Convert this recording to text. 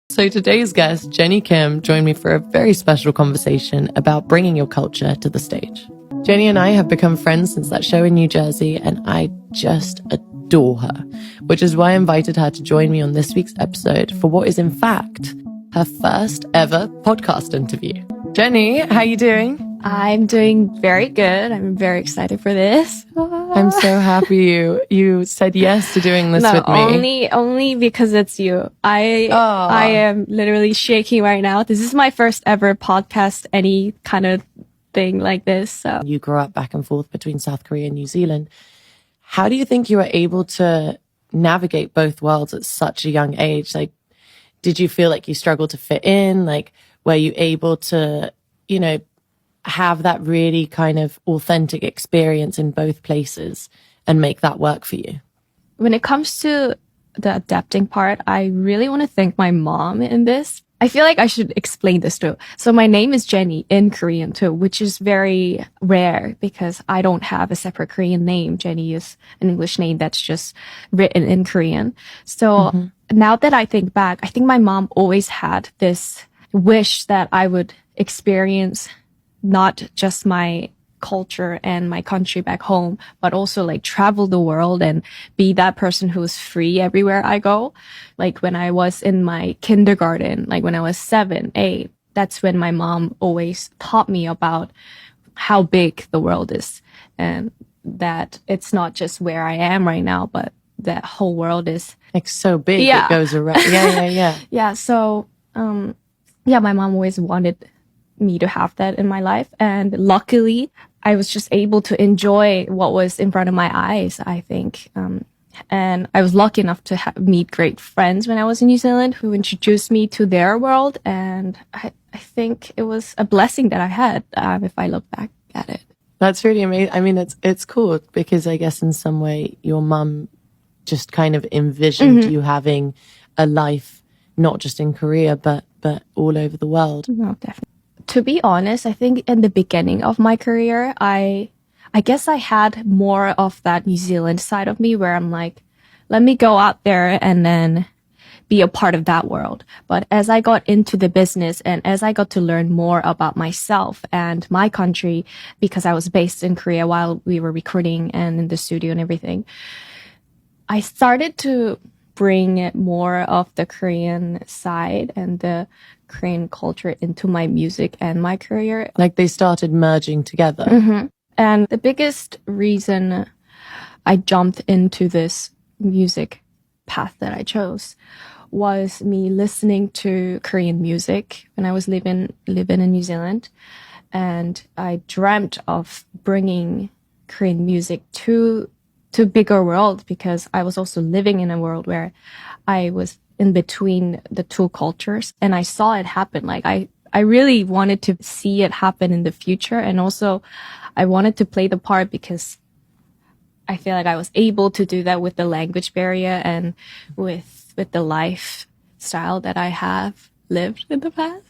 So today's guest, Jennie Kim, joined me for a very special conversation about bringing your culture to the stage. Jennie and I have become friends since that show in New Jersey, and I just adore her, which is why I invited her to join me on this week's episode for what is in fact her first ever podcast interview. Jennie, how are you doing? I'm doing very good. I'm very excited for this. I'm so happy you said yes to doing this with me. Only because it's you. I am literally shaking right now. This is my first ever podcast, any kind of thing like this. So you grew up back and forth between South Korea and New Zealand. How do you think you were able to navigate both worlds at such a young age? Like, did you feel like you struggled to fit in? Like, were you able to, have that really kind of authentic experience in both places and make that work for you? When it comes to the adapting part, I really want to thank my mom in this. I feel like I should explain this too. So my name is Jennie in Korean too, which is very rare because I don't have a separate Korean name. Jennie is an English name that's just written in Korean. So now that I think back, I think my mom always had this wish that I would experience not just my culture and my country back home, but also like travel the world and be that person who's free everywhere I go. Like when I was in my kindergarten, like when I was 7, 8, that's when my mom always taught me about how big the world is and that it's not just where I am right now, but that whole world is like so big. It goes around. Yeah. Yeah. So, my mom always wanted me to have that in my life. And luckily, I was just able to enjoy what was in front of my eyes, I think. And I was lucky enough to meet great friends when I was in New Zealand who introduced me to their world. And I think it was a blessing that I had, if I look back at it. That's really amazing. I mean, it's cool because I guess in some way your mum just kind of envisioned you having a life, not just in Korea, but all over the world. No, definitely. To be honest, I think in the beginning of my career, I guess I had more of that New Zealand side of me where I'm like, let me go out there and then be a part of that world. But as I got into the business and as I got to learn more about myself and my country, because I was based in Korea while we were recording and in the studio and everything, I started to bring more of the Korean side and the Korean culture into my music and my career. Like they started merging together. And the biggest reason I jumped into this music path that I chose was me listening to Korean music when I was living in New Zealand. And I dreamt of bringing Korean music to bigger world because I was also living in a world where I was in between the two cultures and I saw it happen. Like I really wanted to see it happen in the future. And also I wanted to play the part because I feel like I was able to do that with the language barrier and with the lifestyle that I have lived in the past.